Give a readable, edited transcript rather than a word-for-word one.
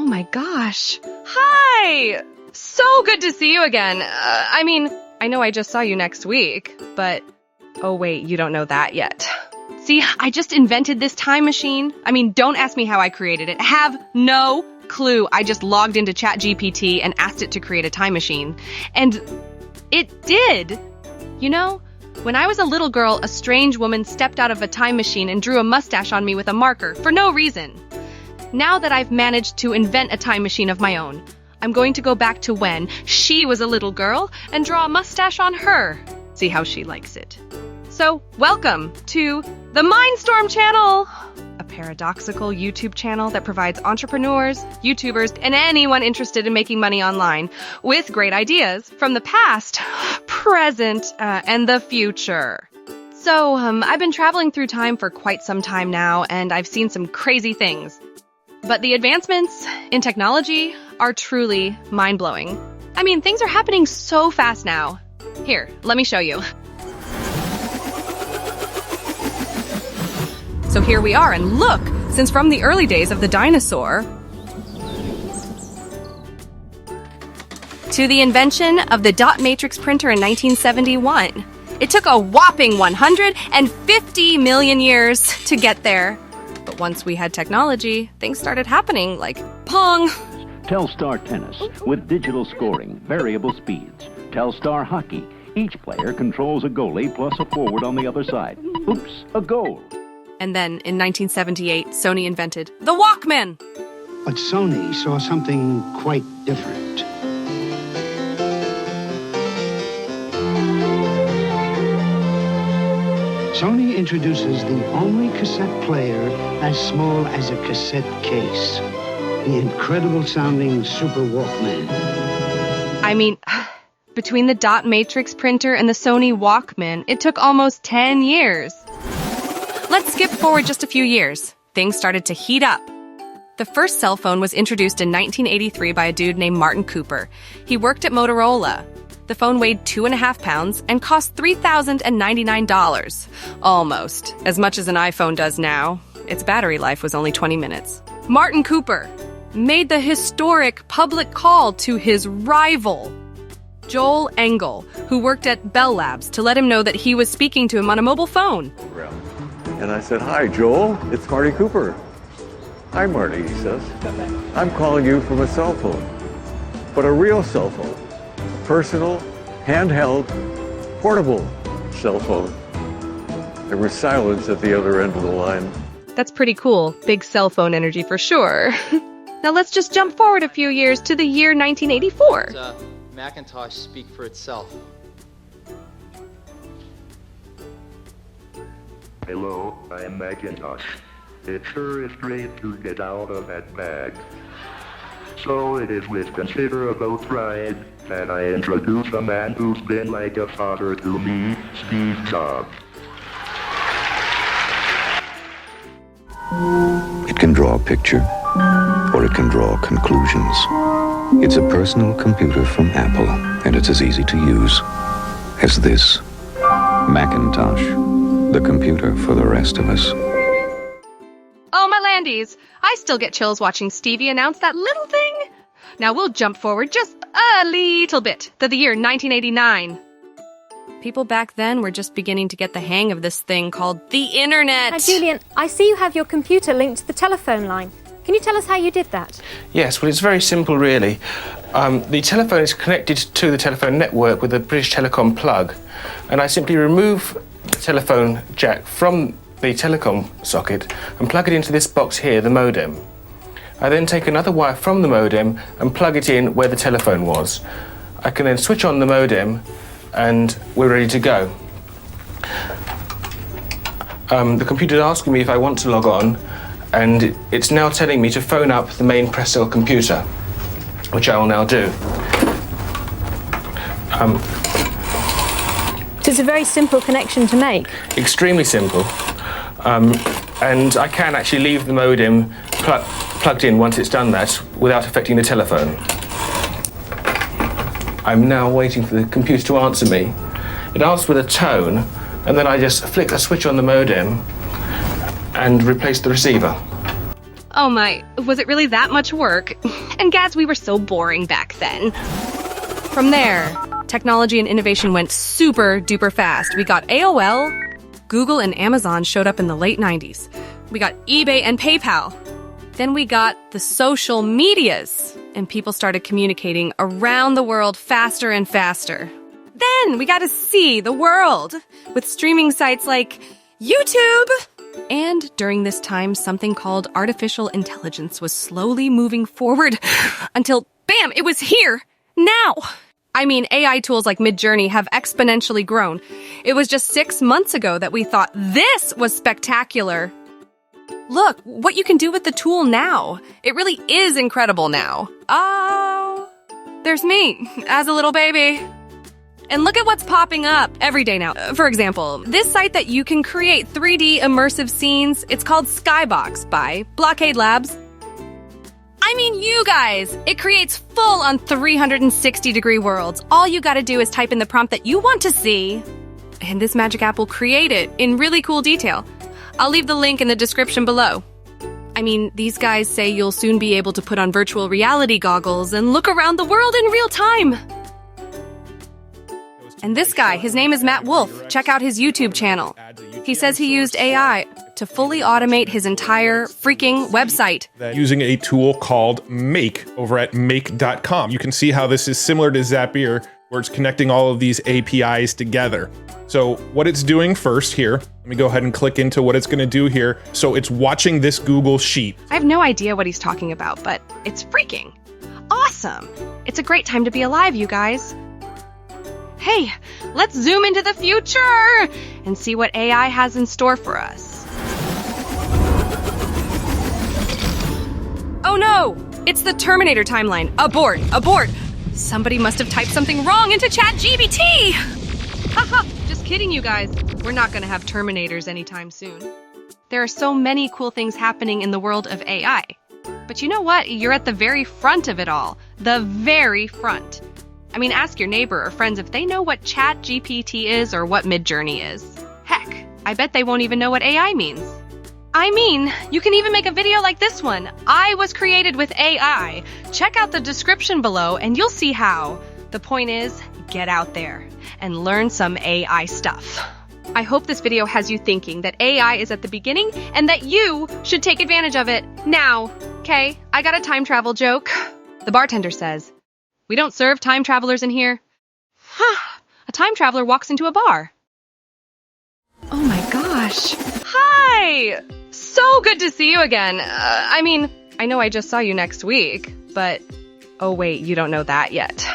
my gosh. Hi! So good to see you again. I know I just saw you next week, but... Oh wait, you don't know that yet. See, I just invented this time machine. Don't ask me how I created it. Have no clue. I just logged into Chat GPT and asked it to create a time machine. And it did. You know, when I was a little girl, a strange woman stepped out of a time machine and drew a mustache on me with a marker for no reason. Now that I've managed to invent a time machine of my own, I'm going to go back to when she was a little girl and draw a mustache on her. See how she likes it. So, welcome to the Mindstorm channel, a paradoxical YouTube channel that provides entrepreneurs, YouTubers, and anyone interested in making money online with great ideas from the past, present, and the future. So, I've been traveling through time for quite some time now, and I've seen some crazy things. But the advancements in technology are truly mind-blowing. Things are happening so fast now. Here, let me show you. So here we are, and look, since from the early days of the dinosaur to the invention of the dot matrix printer in 1971, it took a whopping 150 million years to get there. But once we had technology, things started happening, like Pong. Telstar Tennis with digital scoring, variable speeds. Telstar Hockey. Each player controls a goalie plus a forward on the other side. Oops, a goal. And then, in 1978, Sony invented the Walkman. But Sony saw something quite different. Sony introduces the only cassette player as small as a cassette case. The incredible-sounding Super Walkman. Between the dot matrix printer and the Sony Walkman, it took almost 10 years. Let's skip forward just a few years. Things started to heat up. The first cell phone was introduced in 1983 by a dude named Martin Cooper. He worked at Motorola. The phone weighed 2.5 pounds and cost $3,099. Almost. As much as an iPhone does now. Its battery life was only 20 minutes. Martin Cooper made the historic public call to his rival, Joel Engel, who worked at BLOCKADELABS, to let him know that he was speaking to him on a mobile phone. And I said, "Hi, Joel, it's Marty Cooper." "Hi, Marty," he says. "I'm calling you from a cell phone, but a real cell phone. A personal, handheld, portable cell phone." There was silence at the other end of the line. That's pretty cool. Big cell phone energy for sure. Now let's just jump forward a few years to the year 1984. Macintosh speak for itself. Hello, I'm Macintosh. It sure is great to get out of that bag. So it is with considerable pride that I introduce a man who's been like a father to me, Steve Jobs. It can draw a picture, or it can draw conclusions. It's a personal computer from Apple, and it's as easy to use as this. Macintosh, the computer for the rest of us. Oh, my landies, I still get chills watching Stevie announce that little thing. Now we'll jump forward just a little bit to the year 1989. People back then were just beginning to get the hang of this thing called the internet. Now, Julian, I see you have your computer linked to the telephone line. Can you tell us how you did that? Yes, well, it's very simple, really. The telephone is connected to the telephone network with a British Telecom plug, and I simply remove the telephone jack from the telecom socket and plug it into this box here, the modem. I then take another wire from the modem and plug it in where the telephone was. I can then switch on the modem and we're ready to go. The computer's asking me if I want to log on, and it's now telling me to phone up the main press cell computer, which I will now do. So it's a very simple connection to make. Extremely simple. And I can actually leave the modem plugged in once it's done that without affecting the telephone. I'm now waiting for the computer to answer me. It asks with a tone, and then I just flick a switch on the modem and replace the receiver. Oh my, was it really that much work? And Gaz, we were so boring back then. From there, technology and innovation went super duper fast. We got AOL, Google and Amazon showed up in the late 90s. We got eBay and PayPal. Then we got the social medias, and people started communicating around the world faster and faster. Then we got to see the world with streaming sites like YouTube. And during this time, something called artificial intelligence was slowly moving forward until, bam, it was here, now. I mean, AI tools like MidJourney have exponentially grown. It was just 6 months ago that we thought this was spectacular. Look, what you can do with the tool now. It really is incredible now. Oh, there's me as a little baby. And look at what's popping up every day now. For example, this site that you can create 3D immersive scenes, it's called SKYBOX by BLOCKADELABS. I mean, you guys, it creates full-on 360-degree worlds. All you gotta do is type in the prompt that you want to see, and this magic app will create it in really cool detail. I'll leave the link in the description below. I mean, these guys say you'll soon be able to put on virtual reality goggles and look around the world in real time. And this guy, his name is Matt Wolfe. Check out his YouTube channel. He says he used AI to fully automate his entire freaking website. Using a tool called Make over at make.com. You can see how this is similar to Zapier, where it's connecting all of these APIs together. So what it's doing first here, let me go ahead and click into what it's gonna do here. So it's watching this Google Sheet. I have no idea what he's talking about, but it's freaking awesome. It's a great time to be alive, you guys. Hey, let's zoom into the future and see what AI has in store for us. Oh no, it's the Terminator timeline. Abort, abort. Somebody must have typed something wrong into Chat GPT. Haha, just kidding, you guys. We're not gonna have Terminators anytime soon. There are so many cool things happening in the world of AI. But you know what? You're at the very front of it all. The very front. I mean, ask your neighbor or friends if they know what Chat GPT is or what MidJourney is. Heck, I bet they won't even know what AI means. I mean, you can even make a video like this one. I was created with AI. Check out the description below and you'll see how. The point is, get out there and learn some AI stuff. I hope this video has you thinking that AI is at the beginning and that you should take advantage of it now. Okay, I got a time travel joke. The bartender says, "We don't serve time travelers in here." A time traveler walks into a bar. Oh my gosh. Hi! So good to see you again. I mean, I know I just saw you next week, but oh wait, you don't know that yet.